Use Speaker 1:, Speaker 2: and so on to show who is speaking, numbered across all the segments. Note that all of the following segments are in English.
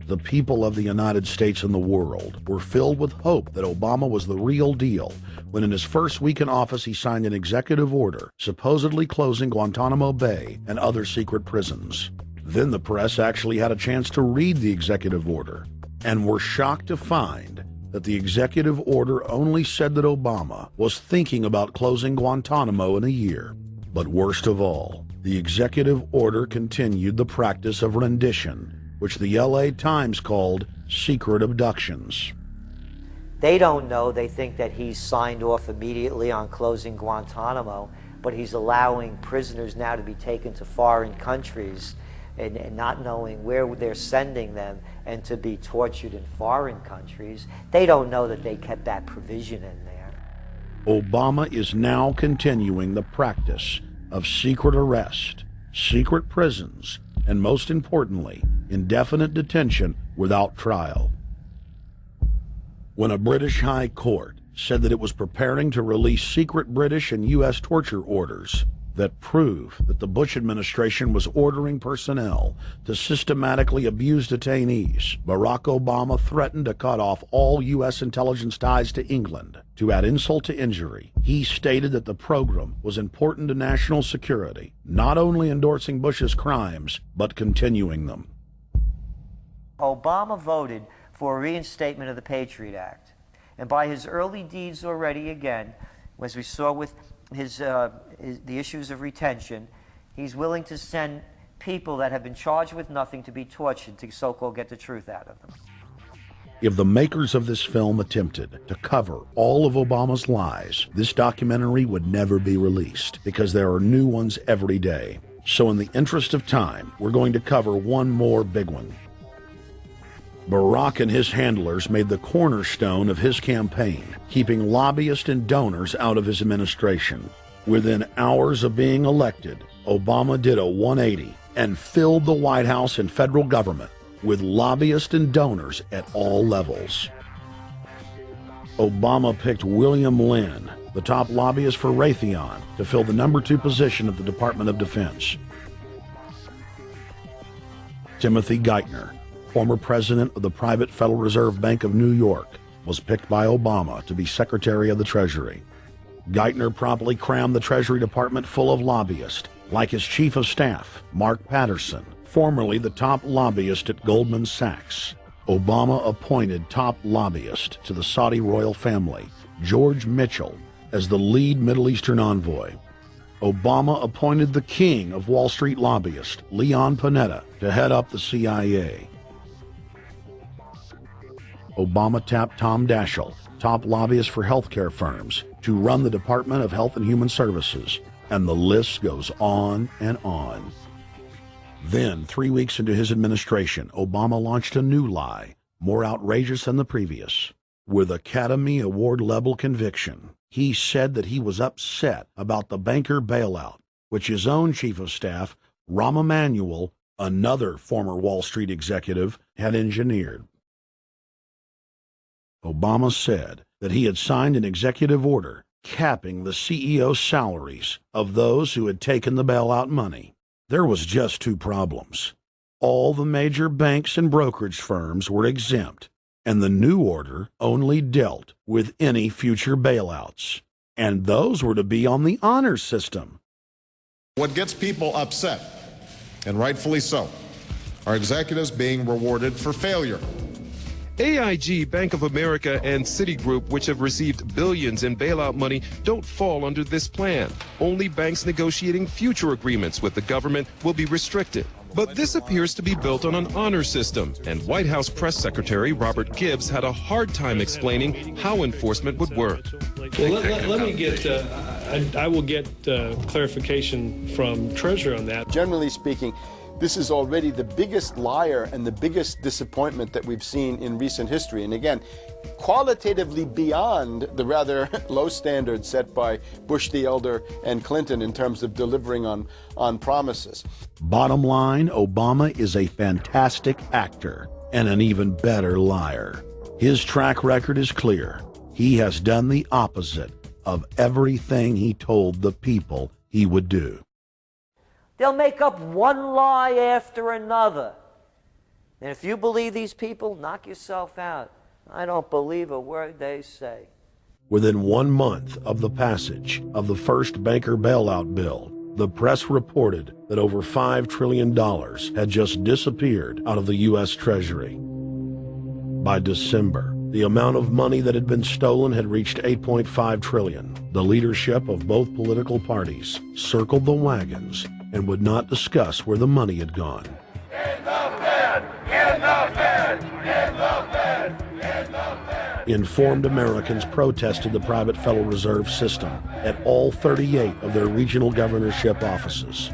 Speaker 1: The people of the United States and the world were filled with hope that Obama was the real deal when in his first week in office he signed an executive order supposedly closing Guantanamo Bay and other secret prisons. Then the press actually had a chance to read the executive order and were shocked to find that the executive order only said that Obama was thinking about closing Guantanamo in a year. But worst of all, the executive order continued the practice of rendition, which the LA Times called secret abductions.
Speaker 2: They don't know. They think that he's signed off immediately on closing Guantanamo, but he's allowing prisoners now to be taken to foreign countries and not knowing where they're sending them and to be tortured in foreign countries. They don't know that they kept that provision in there.
Speaker 1: Obama is now continuing the practice of secret arrest, secret prisons, and most importantly, indefinite detention without trial. When a British High Court said that it was preparing to release secret British and U.S. torture orders that prove that the Bush administration was ordering personnel to systematically abuse detainees, Barack Obama threatened to cut off all U.S. intelligence ties to England. To add insult to injury, he stated that the program was important to national security, not only endorsing Bush's crimes, but continuing them.
Speaker 2: Obama voted for a reinstatement of the Patriot Act. And by his early deeds already, again, as we saw with the issues of retention, he's willing to send people that have been charged with nothing to be tortured to so-called get the truth out of them.
Speaker 1: If the makers of this film attempted to cover all of Obama's lies, this documentary would never be released because there are new ones every day. So in the interest of time, we're going to cover one more big one. Barack and his handlers made the cornerstone of his campaign, keeping lobbyists and donors out of his administration. Within hours of being elected, Obama did a 180 and filled the White House and federal government with lobbyists and donors at all levels. Obama picked William Lynn, the top lobbyist for Raytheon, to fill the number 2 position at the Department of Defense. Timothy Geithner, former president of the private Federal Reserve Bank of New York, was picked by Obama to be Secretary of the Treasury. Geithner promptly crammed the Treasury Department full of lobbyists, like his Chief of Staff, Mark Patterson, formerly the top lobbyist at Goldman Sachs. Obama appointed top lobbyist to the Saudi royal family, George Mitchell, as the lead Middle Eastern envoy. Obama appointed the king of Wall Street lobbyists, Leon Panetta, to head up the CIA. Obama tapped Tom Daschle, top lobbyist for healthcare firms, to run the Department of Health and Human Services, and the list goes on and on. Then, 3 weeks into his administration, Obama launched a new lie, more outrageous than the previous. With Academy Award-level conviction, he said that he was upset about the banker bailout, which his own Chief of Staff, Rahm Emanuel, another former Wall Street executive, had engineered. Obama said that he had signed an executive order capping the CEO salaries of those who had taken the bailout money. There was just 2 problems. All the major banks and brokerage firms were exempt, and the new order only dealt with any future bailouts, and those were to be on the honor system.
Speaker 3: What gets people upset, and rightfully so, are executives being rewarded for failure.
Speaker 4: AIG, Bank of America, and Citigroup, which have received billions in bailout money, don't fall under this plan. Only banks negotiating future agreements with the government will be restricted. But this appears to be built on an honor system, and White House Press Secretary Robert Gibbs had a hard time explaining how enforcement would work.
Speaker 5: Well, let me get, I will get clarification from Treasury on that.
Speaker 6: Generally speaking, this is already the biggest liar and the biggest disappointment that we've seen in recent history. And again, qualitatively beyond the rather low standards set by Bush the Elder and Clinton in terms of delivering on promises.
Speaker 1: Bottom line, Obama is a fantastic actor and an even better liar. His track record is clear. He has done the opposite of everything he told the people he would do.
Speaker 2: They'll make up one lie after another. And if you believe these people, knock yourself out. I don't believe a word they say.
Speaker 1: Within 1 month of the passage of the first banker bailout bill, the press reported that over $5 trillion had just disappeared out of the U.S. Treasury. By December, the amount of money that had been stolen had reached $8.5 trillion. The leadership of both political parties circled the wagons and would not discuss where the money had gone. Informed Americans protested the private Federal Reserve System at all 38 of their regional governorship offices.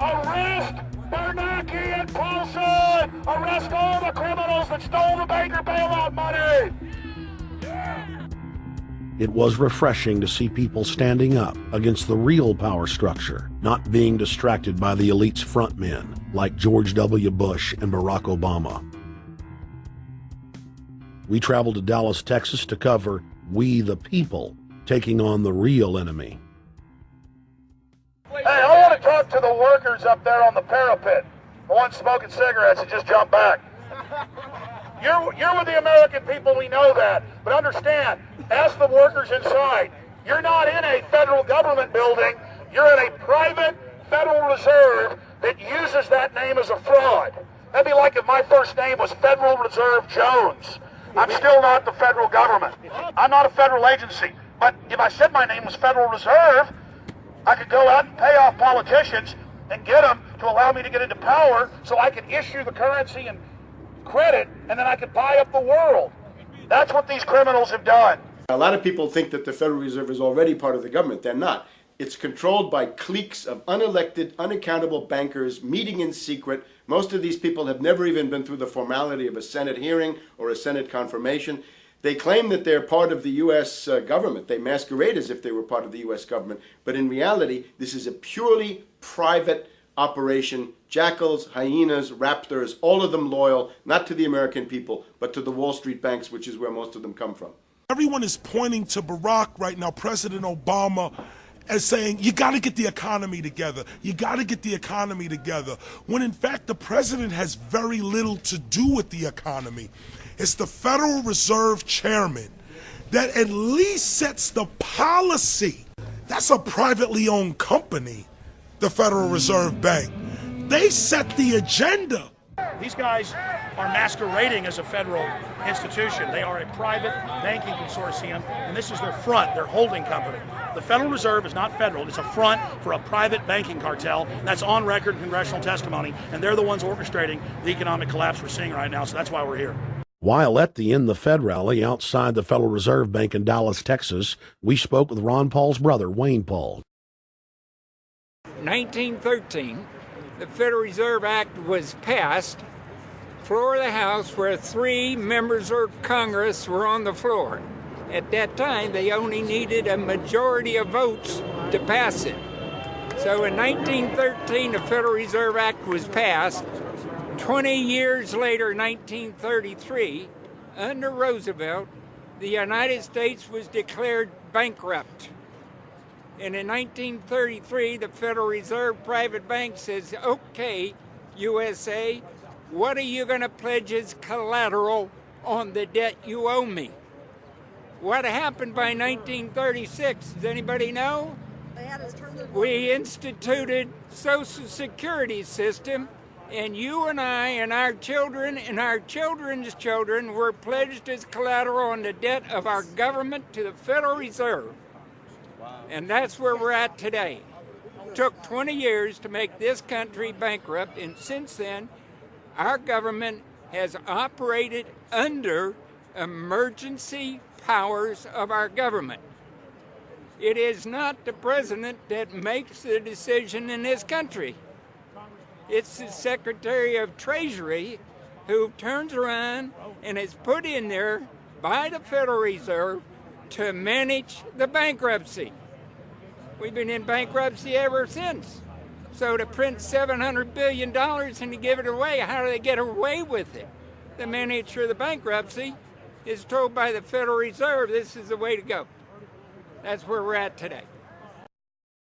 Speaker 7: Arrest Bernanke and Paulson! Arrest all the criminals that stole the banker bailout money!
Speaker 1: It was refreshing to see people standing up against the real power structure, not being distracted by the elite's frontmen like George W. Bush and Barack Obama. We traveled to Dallas, Texas to cover We the People taking on the real enemy.
Speaker 7: Hey, I want to talk to the workers up there on the parapet. The ones smoking cigarettes and just jump back. You're with the American people, we know that. But understand, ask the workers inside. You're not in a federal government building. You're in a private Federal Reserve that uses that name as a fraud. That'd be like if my first name was Federal Reserve Jones. I'm still not the federal government. I'm not a federal agency. But if I said my name was Federal Reserve, I could go out and pay off politicians and get them to allow me to get into power so I could issue the currency and credit, and then I could buy up the world. That's what these criminals have done.
Speaker 6: A lot of people think that the Federal Reserve is already part of the government. They're not. It's controlled by cliques of unelected, unaccountable bankers meeting in secret. Most of these people have never even been through the formality of a Senate hearing or a Senate confirmation. They claim that they're part of the U.S. government. They masquerade as if they were part of the U.S. government. But in reality, this is a purely private operation. Jackals, hyenas, raptors, all of them loyal, not to the American people, but to the Wall Street banks, which is where most of them come from.
Speaker 8: Everyone is pointing to Barack right now, President Obama, as saying, you got to get the economy together. You got to get the economy together. When in fact, the president has very little to do with the economy. It's the Federal Reserve chairman that at least sets the policy. That's a privately owned company, the Federal Reserve Bank. They set the agenda.
Speaker 7: These guys are masquerading as a federal institution. They are a private banking consortium, and this is their front, their holding company. The Federal Reserve is not federal. It's a front for a private banking cartel. That's on record in congressional testimony, and they're the ones orchestrating the economic collapse we're seeing right now, so that's why we're here.
Speaker 1: While at the In the Fed rally outside the Federal Reserve Bank in Dallas, Texas, we spoke with Ron Paul's brother, Wayne Paul.
Speaker 9: 1913, the Federal Reserve Act was passed, floor of the House, where 3 members of Congress were on the floor. At that time, they only needed a majority of votes to pass it. So in 1913, the Federal Reserve Act was passed. 20 years later, 1933, under Roosevelt, the United States was declared bankrupt. And in 1933, the Federal Reserve Private Bank says, okay, USA, what are you going to pledge as collateral on the debt you owe me? What happened by 1936? Does anybody know? We instituted Social Security system, and you and I and our children and our children's children were pledged as collateral on the debt of our government to the Federal Reserve. And that's where we're at today. It took 20 years to make this country bankrupt, and since then, our government has operated under emergency powers of our government. It is not the president that makes the decision in this country. It's the Secretary of Treasury who turns around and is put in there by the Federal Reserve to manage the bankruptcy. We've been in bankruptcy ever since. So to print $700 billion and to give it away, how do they get away with it? The manager of the bankruptcy is told by the Federal Reserve this is the way to go. That's where we're at today.